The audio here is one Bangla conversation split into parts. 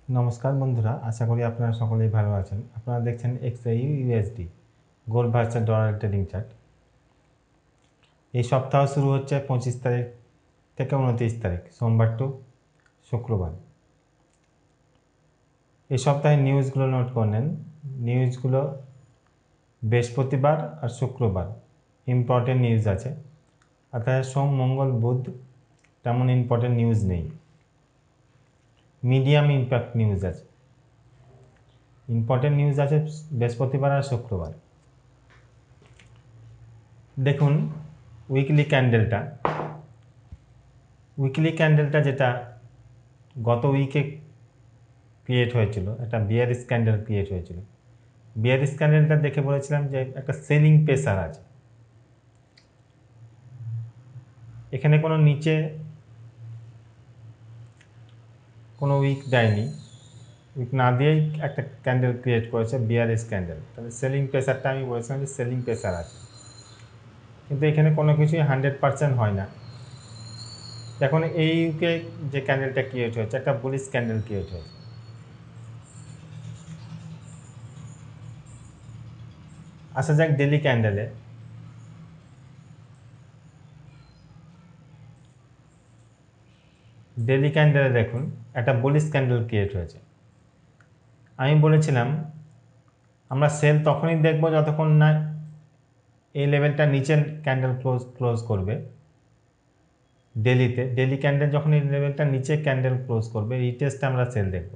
নমস্কার বন্ধুরা, আশা করি আপনারা সকলেই ভালো আছেন। আপনারা দেখছেন XAU USD gold versus dollar trading chart. এই সপ্তাহ শুরু হচ্ছে 25 তারিখ থেকে 29 তারিখ, সোমবার টু শুক্রবার। এই সপ্তাহে নিউজগুলো নোট করে নেন। নিউজগুলো বৃহস্পতিবার আর শুক্রবার ইম্পর্টেন্ট নিউজ আছে, অর্থাৎ সোম, মঙ্গল, বুধ তেমন ইম্পর্টেন্ট নিউজ নেই। মিডিয়াম ইম্প্যাক্ট নিউজ আছে। ইম্পর্টেন্ট নিউজ আছে বৃহস্পতিবার আর শুক্রবার। দেখুন উইকলি ক্যান্ডেলটা যেটা গত উইকে ক্রিয়েট হয়েছিল, একটা বিয়ারিশ ক্যান্ডেল ক্রিয়েট হয়েছিল। বিয়ারিশ ক্যান্ডেলটা দেখে বলেছিলাম যে একটা সেলিং প্রেসার আছে। এখানে কোনো নিচে কোনো উইক দেয়নি, উইক না দিয়েই একটা ক্যান্ডেল ক্রিয়েট করেছে বিয়ারিশ ক্যান্ডেল। তাহলে সেলিং প্রেসারটা আমি বলেছিলাম যে সেলিং প্রেসার আছে, কিন্তু এখানে কোনো কিছুই 100% হয় না। এখন এই উইকে যে ক্যান্ডেলটা ক্রিয়েট হয়েছে একটা বুলিশ ক্যান্ডেল ক্রিয়েট হয়েছে। আসা যাক ডেলি ক্যান্ডেলে। ডেলি ক্যান্ডেলে দেখুন একটা বুলিশ ক্যান্ডেল ক্রিয়েট হয়েছে। আমি বলেছিলাম আমরা সেল তখনই দেখব যতক্ষণ না এই লেভেলটা নিচের ক্যান্ডেল ক্লোজ করবে। ডেলি ক্যান্ডেল যখন এই লেভেলটা নিচে ক্যান্ডেল ক্লোজ করবে, রিটেস্টে আমরা সেল দেখব।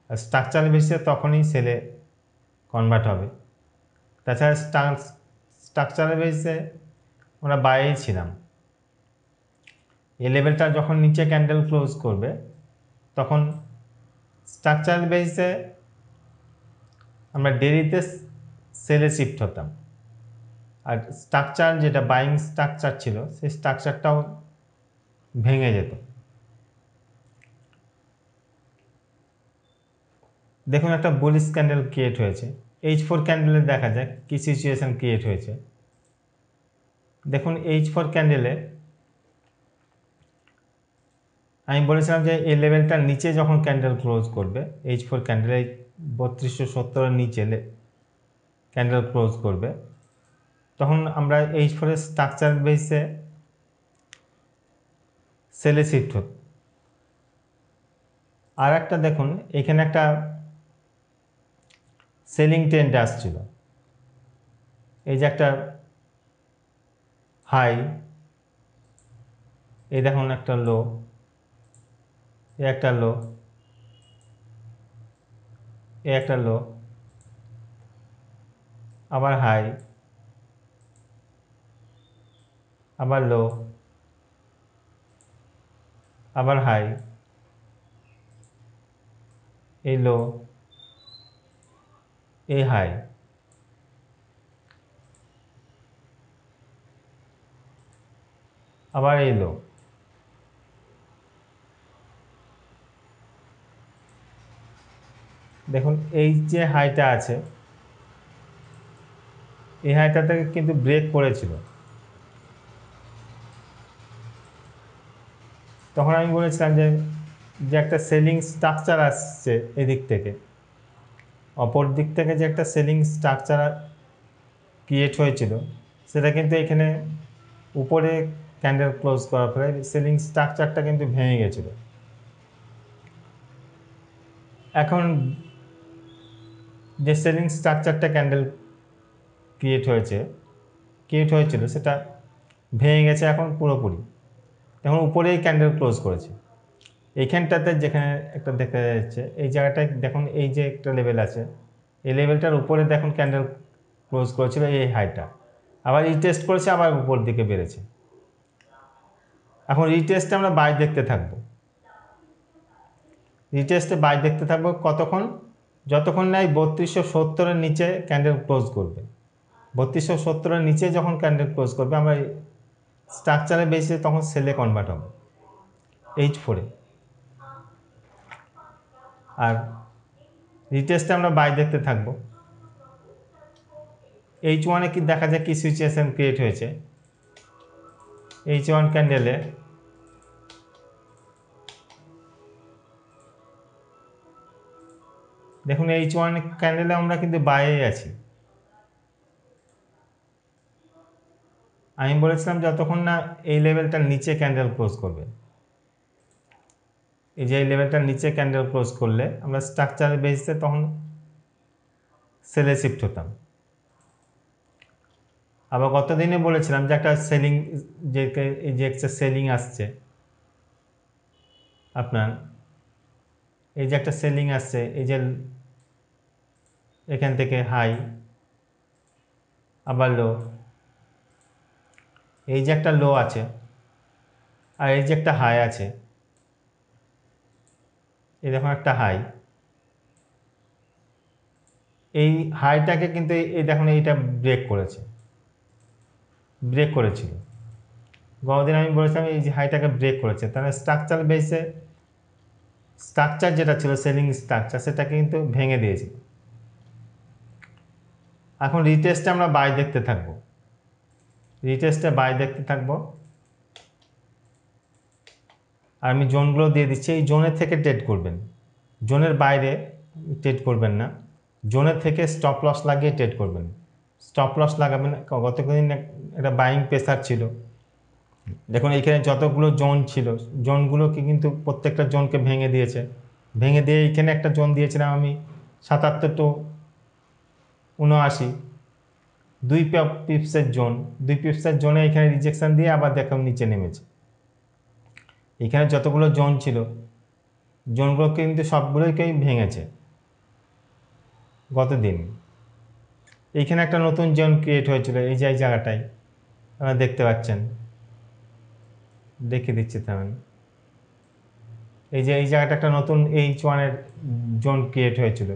আর স্ট্রাকচারাল বেসিসে তখনই সেলে কনভার্ট হবে। তাছাড়া স্ট্রাকচারাল বেসিসে আমরা বাইরেই ছিলাম। এই লেভেলটা যখন নিচে ক্যান্ডেল ক্লোজ করবে তখন স্ট্রাকচারাল বেসিসে আমরা ডেলিতে সেলে শিফট হতাম। আর স্ট্রাকচার যেটা বাইং স্ট্রাকচার ছিল সেই স্ট্রাকচারটাও ভেঙে যেত। দেখুন একটা বুলিশ ক্যান্ডেল ক্রিয়েট হয়েছে। H4 ক্যান্ডেলে দেখা যাক কি সিচুয়েশন ক্রিয়েট হয়েছে। দেখুন H4 ক্যান্ডেলে আমি বলেছিলাম যে এই লেভেলটার নিচে যখন ক্যান্ডেল ক্লোজ করবে, H4 ক্যান্ডেলে 3270 এর নিচে ক্যান্ডেল ক্লোজ করবে, তখন আমরা H4 এর স্ট্রাকচার বেসে সেলে শিফট হতো। আর একটা দেখুন এখানে একটা সেলিং ট্রেন্ড আসছিল। এই যে একটা হাই, এই দেখুন একটা লো, এই একটা লো, এই একটা লো, আবার হাই, আবার লো, আবার হাই, এই লো, এই হাই, আবার এই লো। দেখুন এই যে হাইটা আছে, এই হাইটা থেকে কিন্তু ব্রেক করেছিল। তখন আমি বলেছিলাম যে একটা সেলিং স্ট্রাকচার আসছে এদিক থেকে, অপর দিক থেকে যে একটা সেলিং স্ট্রাকচার ক্রিয়েট হয়েছিল সেটা কিন্তু এখানে উপরে ক্যান্ডেল ক্লোজ করার ফলে সেলিং স্ট্রাকচারটা কিন্তু ভেঙে গেছিল। এখন যে সেলিং স্ট্রাকচারটা ক্যান্ডেল ক্রিয়েট হয়েছিল সেটা ভেঙে গেছে এখন পুরোপুরি। এখন উপরেই ক্যান্ডেল ক্লোজ করেছে। এইখানটাতে যেখানে একটা দেখা যাচ্ছে এই জায়গাটায় দেখুন, এই যে একটা লেভেল আছে, এই লেভেলটার উপরে দেখুন ক্যান্ডেল ক্লোজ করেছিল এই হাইটা, আবার রিটেস্ট করেছে, আবার উপর দিকে বেড়েছে। এখন রিটেস্টে আমরা বাই দেখতে থাকবো। রিটেস্টে বাই দেখতে থাকবো কতক্ষণ? যতক্ষণ না এই 3270-এর নিচে ক্যান্ডেল ক্লোজ করবে। 3270-এর নিচে যখন ক্যান্ডেল ক্লোজ করবে আমরা স্ট্রাকচারে বেসে তখন সেলে কনভার্ট হবে H4-এ। আর রিটেস্টে আমরা বাই দেখতে থাকবো। H1-এ কি দেখা যায় কি সিচুয়েশন ক্রিয়েট হয়েছে। H1 ক্যান্ডেলে দেখুন H1 ক্যান্ডেলে আমরা কিন্তু বাইরে আছি। আমি বলেছিলাম যতক্ষণ না এই লেভেলটার নিচে ক্যান্ডেল ক্লোজ করবে, এই যে এই লেভেলটার নিচে ক্যান্ডেল ক্লোজ করলে আমরা স্ট্রাকচারের বেসিসে তখন সেলে শিফট হতাম। আবার গত দিনে বলেছিলাম যে একটা সেলিং, যে এই যে একটা সেলিং আসছে আপনার, এই যে একটা সেলিং আসছে, এই যে এখান থেকে হাই আবার লো, এই যে একটা লো আছে আর এই যে একটা হাই আছে, এই দেখুন একটা হাই, এই হাইটাকে কিন্তু এই দেখুন এইটা ব্রেক করেছে, ব্রেক করেছিল গতদিন আমি বলেছিলাম এই যে হাইটাকে ব্রেক করেছে, তাহলে স্ট্রাকচার বেসে স্ট্রাকচার যেটা ছিল সেলিং স্ট্রাকচার সেটাকে কিন্তু ভেঙে দিয়েছে। এখন রিটেস্টে আমরা বাই দেখতে থাকবো, রিটেস্টে বাই দেখতে থাকবো। আর আমি জোনগুলো দিয়ে দিচ্ছি, এই জোনের থেকে ট্রেড করবেন, জোনের বাইরে ট্রেড করবেন না, জোনের থেকে স্টপ লস লাগিয়ে ট্রেড করবেন। স্টপ লস লাগাবেন, গত কদিন একটা বাইং প্রেসার ছিল, দেখুন এইখানে যতগুলো জোন ছিল জোনগুলোকে কিন্তু প্রত্যেকটা জোনকে ভেঙে দিয়েছে, ভেঙে দিয়ে এইখানে একটা জোন দিয়েছিলাম আমি 77 টু 79, 2 পিপসের জোন, 2 পিপসের জোনে এখানে রিজেকশন দিয়ে আবার দেখুন নিচে নেমেছে। এখানে যতগুলো জোন ছিল জোনগুলোকে কিন্তু সবগুলোকেই ভেঙেছে গত দিন। এইখানে একটা নতুন জোন ক্রিয়েট হয়েছিল এই যে এই জায়গাটায় আপনারা দেখতে পাচ্ছেন, দেখিয়ে দিচ্ছি তেমন, এই যে এই জায়গাটা একটা নতুন H1 এর জোন ক্রিয়েট হয়েছিল,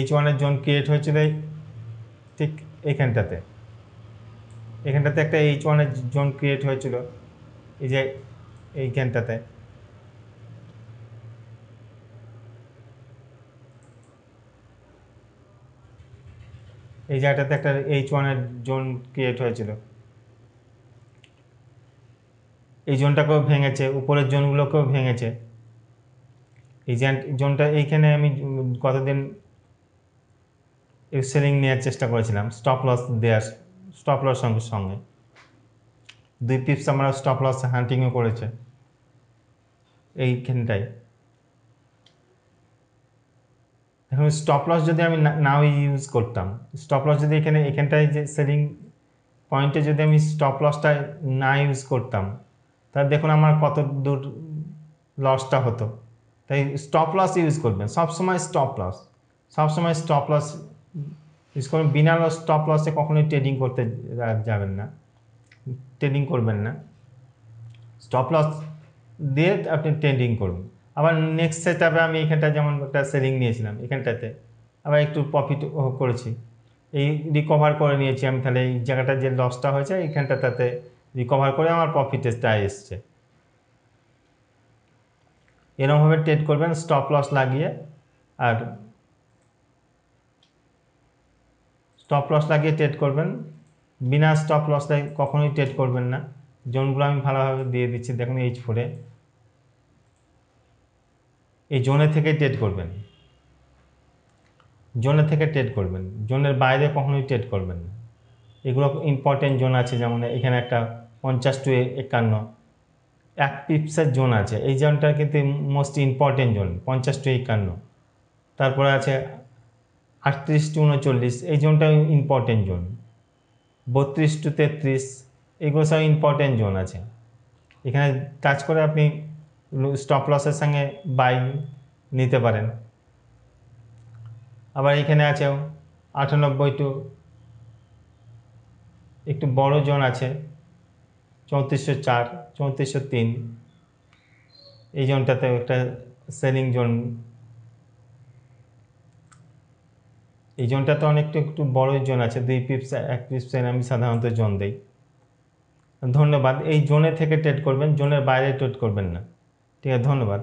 H1 এর জোন ক্রিয়েট হয়েছিল ঠিক এখানটাতে, এখানটাতে একটা H1 এর জোন ক্রিয়েট হয়েছিল এই যে এইখানটাতে, এই জায়গাটাতে একটা H1 এর জোন ক্রিয়েট হয়েছিল, এই জোনটাকেও ভেঙেছে, উপরের জোনগুলোকেও ভেঙেছে। এই জোনটা এইখানে আমি কতদিন সেলিং নেওয়ার চেষ্টা করেছিলাম, স্টপ লস দেওয়ার, স্টপ লস সঙ্গে সঙ্গে 2 পিপস আমরা স্টপ লস হান্টিংও করেছে এইখানটায়। এখন স্টপ লস যদি আমি নাও ইউজ করতাম, স্টপ লস যদি এখানটায় যে সেলিং পয়েন্টে যদি আমি স্টপ লসটা না ইউজ করতাম তাহলে দেখুন আমার কত দূর লসটা হতো। তাই স্টপ লস ইউজ করবেন সবসময়, স্টপ লস সবসময় স্টপ লস ইউজ করবেন, বিনা স্টপ লসে কখনোই ট্রেডিং করতে যাবেন না, ট্রেডিং করবেন না, স্টপ লস দিয়ে আপনি ট্রেডিং করুন। আবার নেক্সট সেটআপে আমি এখানটা যেমন একটা সেলিং নিয়েছিলাম, এখানটাতে আবার একটু প্রফিট করেছি, এই রিকভার করে নিয়েছি আমি, তাহলে এই জায়গাটা যে লসটা হয়েছে এইখানটা তাতে রিকভার করে আমার প্রফিটটা এসছে। এরকমভাবে ট্রেড করবেন স্টপ লস লাগিয়ে, আর স্টপ লস লাগিয়ে ট্রেড করবেন, বিনা স্টপ লসে কখনোই ট্রেড করবেন না। জোনগুলো আমি ভালোভাবে দিয়ে দিচ্ছি দেখুন H4-এ, এই জোনে থেকে ট্রেড করবেন, জোনে থেকে ট্রেড করবেন, জোনের বাইরে কখনোই ট্রেড করবেন না। এগুলো ইম্পর্টেন্ট জোন আছে, যেমন এখানে একটা 50 টু 51 1 পিপসের জোন আছে, এই জোনটা কিন্তু মোস্ট ইম্পর্টেন্ট জোন 50 টু 51। তারপরে আছে 38 টু 39, এই জোনটা ইম্পর্টেন্ট জোন, 32 টু 33, এগুলো সব ইম্পর্টেন্ট জোন আছে। এখানে টাচ করে আপনি স্টপ লসের সঙ্গে বাই নিতে পারেন। আবার এখানে আছে 98 টু একটু বড় জোন আছে 3404, 3403, এই জোনটাতে একটা সেলিং জোন, এই জোনটাতে অনেকটা একটু বড় জোন আছে, 2 পিপস 1 পিপসের আমি সাধারণত জোন দেই। ধন্যবাদ। এই জোনে থেকে ট্রেড করবেন, জোনের বাইরে ট্রেড করবেন না। ঠিক আছে, ধন্যবাদ।